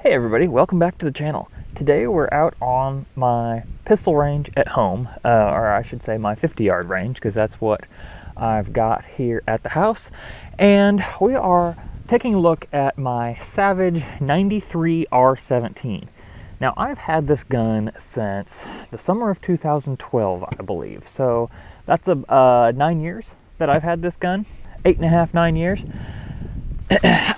Hey everybody, welcome back to the channel. Today we're out on my pistol range at home, or I should say my 50-yard range, because that's what I've got here at the house. And we are taking a look at my Savage 93 R17. Now I've had this gun since the summer of 2012, I believe. So that's 9 years that I've had this gun, 8.5, 9 years.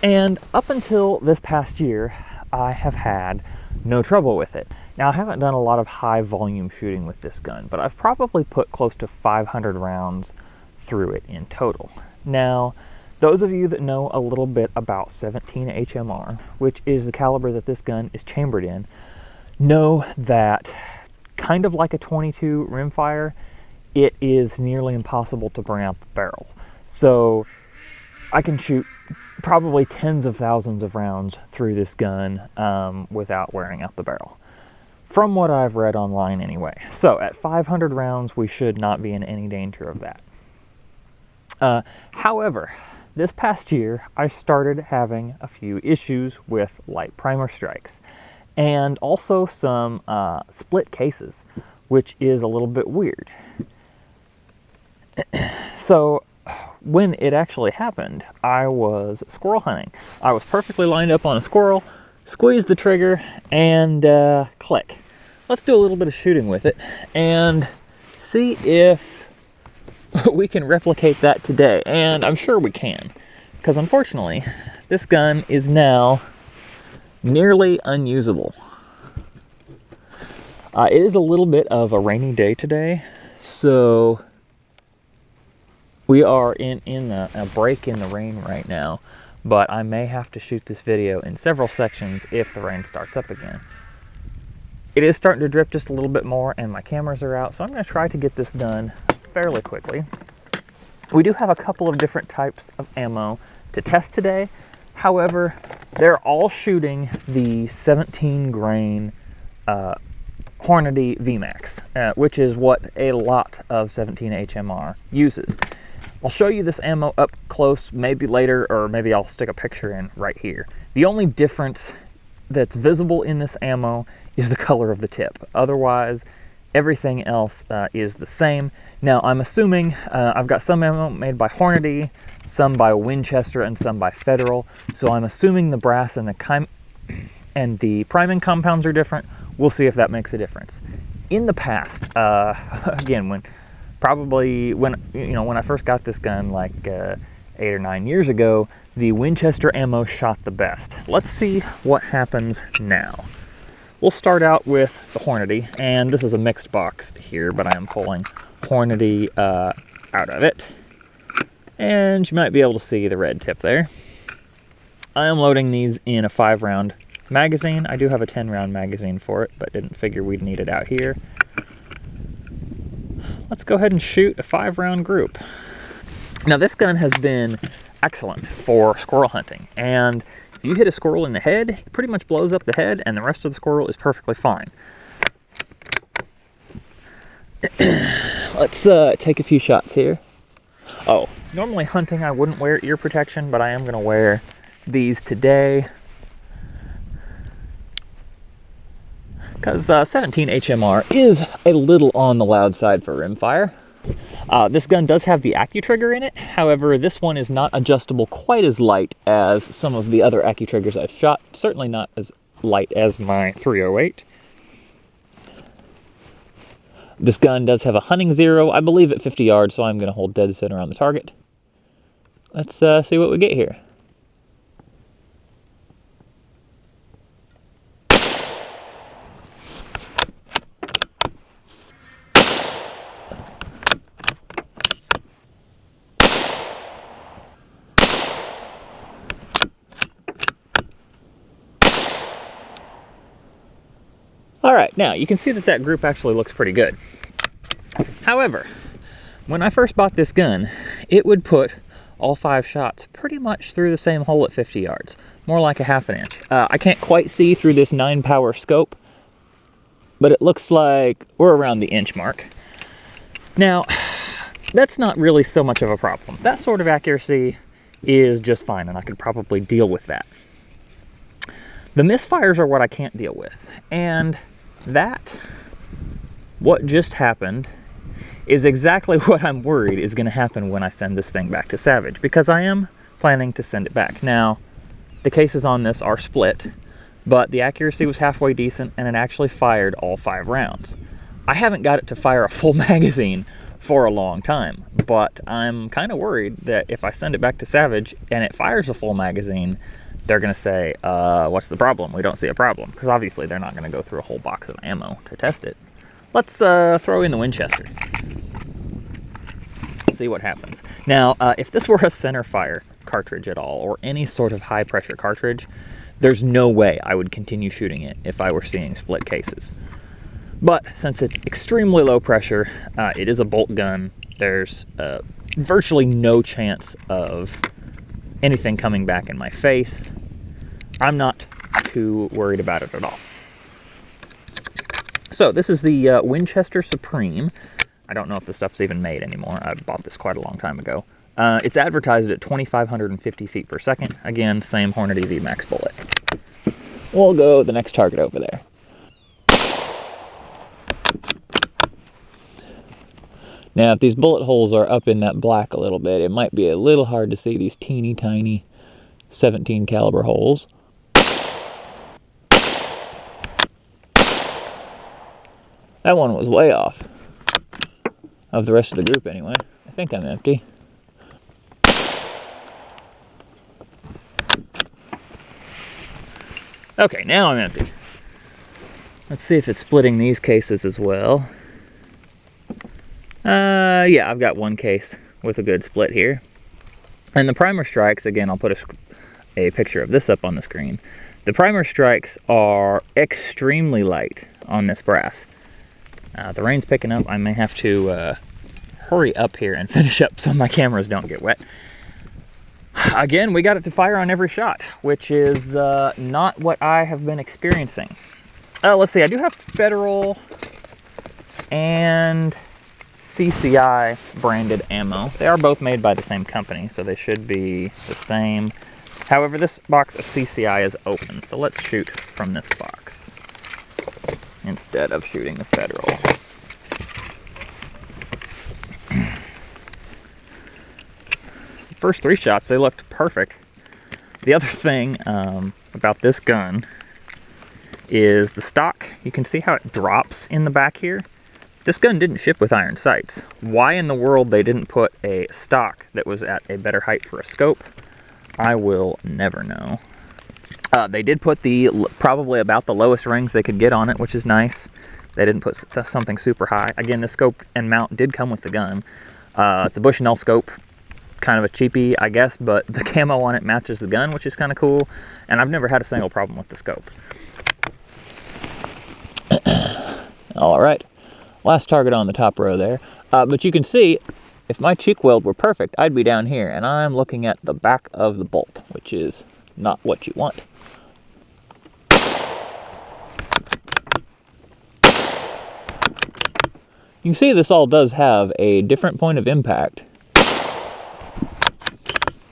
And up until this past year, I have had no trouble with it. Now, I haven't done a lot of high volume shooting with this gun, but I've probably put close to 500 rounds through it in total. Now, those of you that know a little bit about 17 HMR, which is the caliber that this gun is chambered in, know that kind of like a 22 rimfire, it is nearly impossible to bring out the barrel. So I can shoot probably tens of thousands of rounds through this gun without wearing out the barrel, from what I've read online anyway. So at 500 rounds, we should not be in any danger of that. However, this past year, I started having a few issues with light primer strikes and also some split cases, which is a little bit weird. So when it actually happened, I was squirrel hunting. I was perfectly lined up on a squirrel, squeezed the trigger, and click. Let's do a little bit of shooting with it and see if we can replicate that today. And I'm sure we can, because unfortunately, this gun is now nearly unusable. It is a little bit of a rainy day today, so we are in a break in the rain right now, but I may have to shoot this video in several sections if the rain starts up again. It is starting to drip just a little bit more and my cameras are out, so I'm going to try to get this done fairly quickly. We do have a couple of different types of ammo to test today. However, they're all shooting the 17 grain Hornady VMAX, which is what a lot of 17 HMR uses. I'll show you this ammo up close maybe later, or maybe I'll stick a picture in right here. The only difference that's visible in this ammo is the color of the tip. Otherwise, everything else is the same. Now, I'm assuming I've got some ammo made by Hornady, some by Winchester, and some by Federal. So I'm assuming the brass and the priming compounds are different. We'll see if that makes a difference. In the past, again, when I first got this gun like 8 or 9 years ago, the Winchester ammo shot the best. Let's see what happens now. We'll start out with the Hornady, and this is a mixed box here, but I am pulling Hornady out of it. And you might be able to see the red tip there. I am loading these in a 5-round magazine. I do have a 10-round magazine for it, but didn't figure we'd need it out here. Let's go ahead and shoot a 5-round group. Now, this gun has been excellent for squirrel hunting, and if you hit a squirrel in the head, it pretty much blows up the head, and the rest of the squirrel is perfectly fine. Let's take a few shots here. Oh, normally hunting I wouldn't wear ear protection, but I am going to wear these today, because 17 HMR is a little on the loud side for rimfire. This gun does have the AccuTrigger in it. However, this one is not adjustable quite as light as some of the other AccuTriggers I've shot. Certainly not as light as my 308. This gun does have a hunting zero, I believe at 50 yards, so I'm going to hold dead center on the target. Let's see what we get here. All right, now you can see that group actually looks pretty good. However, when I first bought this gun, it would put all 5 shots pretty much through the same hole at 50 yards, more like a ½ inch. I can't quite see through this 9-power scope, but it looks like we're around the inch mark. Now, that's not really so much of a problem. That sort of accuracy is just fine, and I could probably deal with that. The misfires are what I can't deal with. And what just happened is exactly what I'm worried is going to happen when I send this thing back to Savage, because I am planning to send it back. Now, the cases on this are split, but the accuracy was halfway decent, and it actually fired all 5 rounds. I haven't got it to fire a full magazine for a long time, but I'm kind of worried that if I send it back to Savage and it fires a full magazine, they're going to say, what's the problem? We don't see a problem, because obviously they're not going to go through a whole box of ammo to test it. Let's throw in the Winchester. See what happens. Now, if this were a center fire cartridge at all, or any sort of high pressure cartridge, there's no way I would continue shooting it if I were seeing split cases. But since it's extremely low pressure, it is a bolt gun, there's virtually no chance of anything coming back in my face. I'm not too worried about it at all. So this is the Winchester Supreme. I don't know if the stuff's even made anymore. I bought this quite a long time ago. It's advertised at 2,550 feet per second. Again, same Hornady VMAX bullet. We'll go the next target over there. Now, if these bullet holes are up in that black a little bit, it might be a little hard to see these teeny tiny 17 caliber holes. That one was way off of the rest of the group anyway. I think I'm empty. Okay, now I'm empty. Let's see if it's splitting these cases as well. Yeah, I've got one case with a good split here. And the primer strikes, again, I'll put a picture of this up on the screen. The primer strikes are extremely light on this brass. The rain's picking up. I may have to hurry up here and finish up so my cameras don't get wet. Again, we got it to fire on every shot, which is not what I have been experiencing. Let's see, I do have Federal and CCI branded ammo. They are both made by the same company, so they should be the same. However, this box of CCI is open, so let's shoot from this box instead of shooting the Federal. First 3 shots, they looked perfect. The other thing about this gun is the stock. You can see how it drops in the back here. This gun didn't ship with iron sights. Why in the world they didn't put a stock that was at a better height for a scope, I will never know. They did put probably about the lowest rings they could get on it, which is nice. They didn't put something super high. Again, the scope and mount did come with the gun. It's a Bushnell scope, kind of a cheapie, I guess, but the camo on it matches the gun, which is kind of cool. And I've never had a single problem with the scope. All right. Last target on the top row there. But you can see, if my cheek weld were perfect, I'd be down here, and I'm looking at the back of the bolt, which is not what you want. You can see this all does have a different point of impact.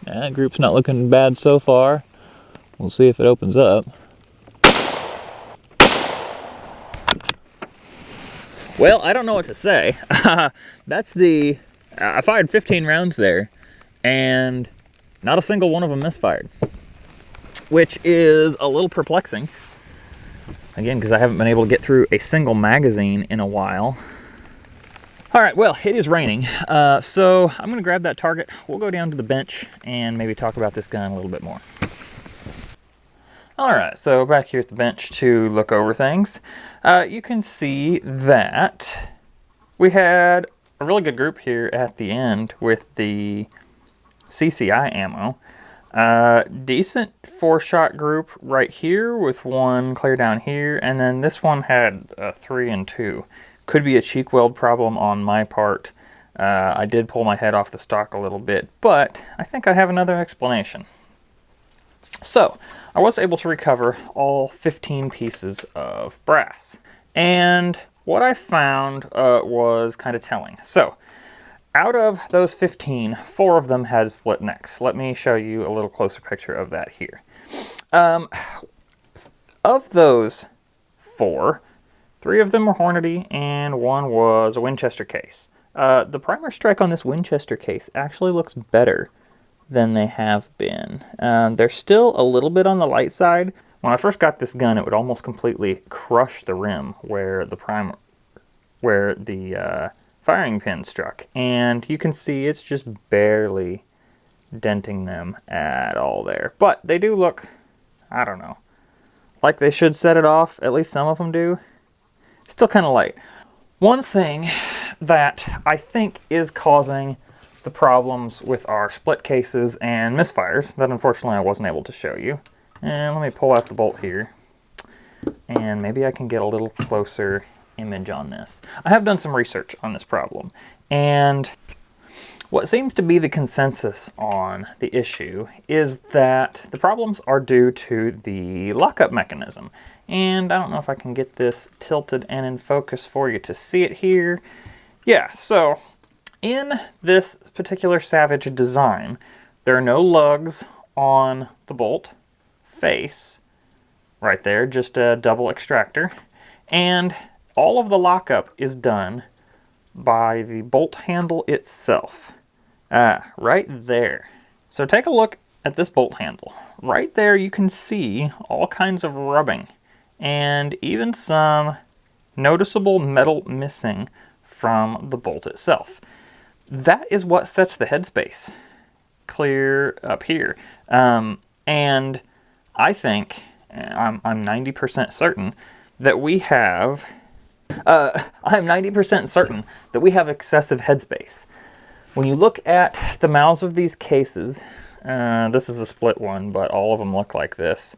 That group's not looking bad so far. We'll see if it opens up. Well, I don't know what to say. That's I fired 15 rounds there, and not a single one of them misfired, which is a little perplexing. Again, because I haven't been able to get through a single magazine in a while. All right, well, it is raining, so I'm going to grab that target. We'll go down to the bench and maybe talk about this gun a little bit more. All right, so back here at the bench to look over things. You can see that we had a really good group here at the end with the CCI ammo. Decent 4-shot group right here with one clear down here, and then this one had 3 and 2. Could be a cheek weld problem on my part. I did pull my head off the stock a little bit, but I think I have another explanation. So, I was able to recover all 15 pieces of brass. And what I found was kind of telling. So, out of those 15, 4 of them had split necks. Let me show you a little closer picture of that here. of those 4, 3 of them were Hornady and 1 was a Winchester case. The primer strike on this Winchester case actually looks better than they have been. They're still a little bit on the light side. When I first got this gun, it would almost completely crush the rim where the firing pin struck. And you can see it's just barely denting them at all there. But they do look, I don't know, like they should set it off. At least some of them do. Still kind of light. One thing that I think is causing the problems with our split cases and misfires that unfortunately I wasn't able to show you. And let me pull out the bolt here, and maybe I can get a little closer image on this. I have done some research on this problem, and what seems to be the consensus on the issue is that the problems are due to the lockup mechanism. And I don't know if I can get this tilted and in focus for you to see it here. Yeah, so in this particular Savage design, there are no lugs on the bolt face right there, just a double extractor. And all of the lockup is done by the bolt handle itself. Right there. So take a look at this bolt handle. Right there you can see all kinds of rubbing and even some noticeable metal missing from the bolt itself. That is what sets the headspace clear up here. And I think, I'm 90% certain that we have, I'm 90% certain that we have excessive headspace. When you look at the mouths of these cases, this is a split one, but all of them look like this.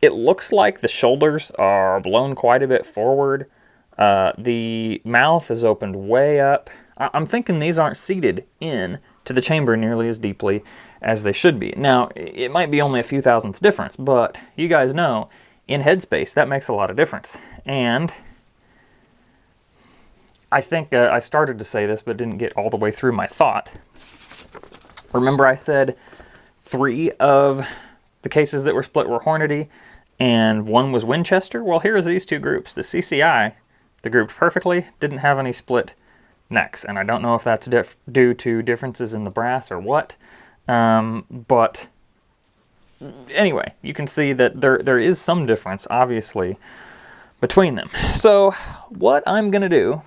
It looks like the shoulders are blown quite a bit forward. The mouth is opened way up. I'm thinking these aren't seated in to the chamber nearly as deeply as they should be. Now, it might be only a few thousandths difference, but you guys know, in headspace, that makes a lot of difference. And I think I started to say this, but didn't get all the way through my thought. Remember I said 3 of the cases that were split were Hornady, and 1 was Winchester? Well, here's these 2 groups. The CCI, they grouped perfectly, didn't have any split necks, and I don't know if that's due to differences in the brass or what, but anyway, you can see that there is some difference, obviously, between them. So what I'm going to do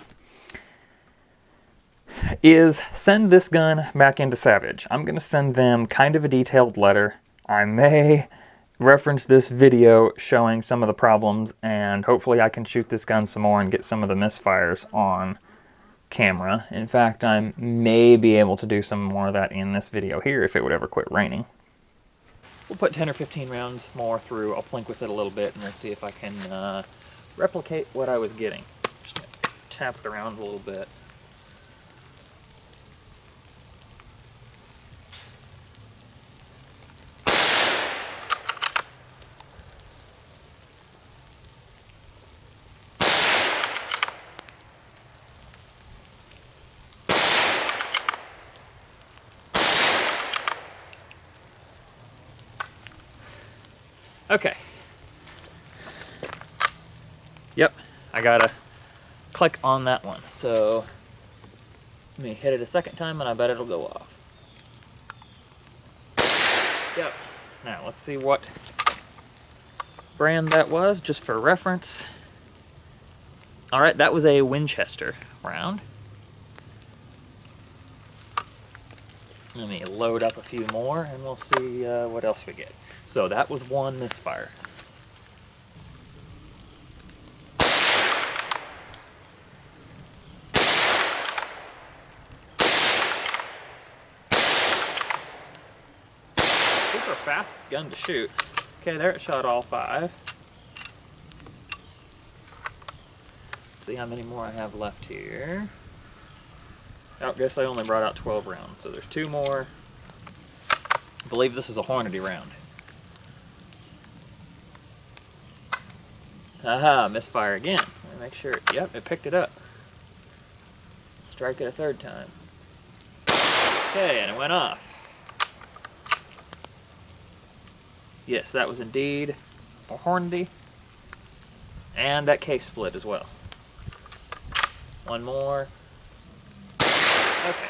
is send this gun back into Savage. I'm going to send them kind of a detailed letter. I may reference this video showing some of the problems, and hopefully I can shoot this gun some more and get some of the misfires on camera. In fact, I may be able to do some more of that in this video here if it would ever quit raining. We'll put 10 or 15 rounds more through. I'll plink with it a little bit and we'll see if I can replicate what I was getting. Just gonna tap it around a little bit. Okay. Yep, I gotta click on that one. So let me hit it a second time and I bet it'll go off. Yep. Now let's see what brand that was, just for reference. Alright, that was a Winchester round. Let me load up a few more and we'll see what else we get. So that was 1 misfire. Super fast gun to shoot. Okay, there it shot all 5. Let's see how many more I have left here. Oh, I guess I only brought out 12 rounds, so there's 2 more. I believe this is a Hornady round. Aha, misfire again. Let me make sure. Yep, it picked it up. Strike it a 3rd time. Okay, and it went off. Yes, that was indeed a Hornady. And that case split as well. One more. Okay.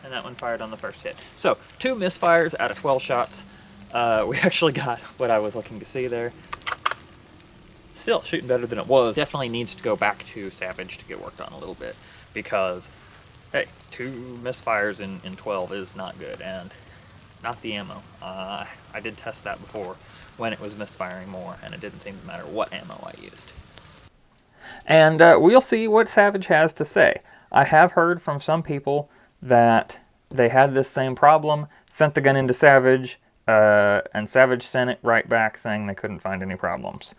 And that one fired on the first hit. So, 2 misfires out of 12 shots. We actually got what I was looking to see there. Still shooting better than it was. Definitely needs to go back to Savage to get worked on a little bit. Because, hey, 2 misfires in 12 is not good. And not the ammo. I did test that before when it was misfiring more. And it didn't seem to matter what ammo I used. And we'll see what Savage has to say. I have heard from some people that they had this same problem, sent the gun into Savage, and Savage sent it right back saying they couldn't find any problems.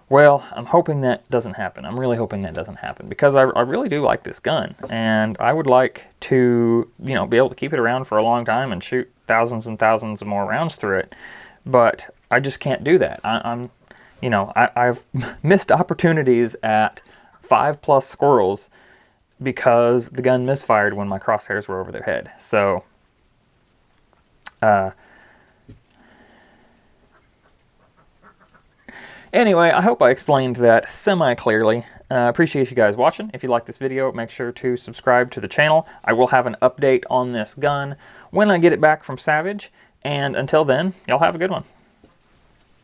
Well, I'm hoping that doesn't happen. I'm really hoping that doesn't happen because I really do like this gun, and I would like to, you know, be able to keep it around for a long time and shoot thousands and thousands of more rounds through it. But I just can't do that. I've missed opportunities at 5+ squirrels because the gun misfired when my crosshairs were over their head. So, anyway, I hope I explained that semi-clearly. Appreciate you guys watching. If you like this video, make sure to subscribe to the channel. I will have an update on this gun when I get it back from Savage. And until then, y'all have a good one.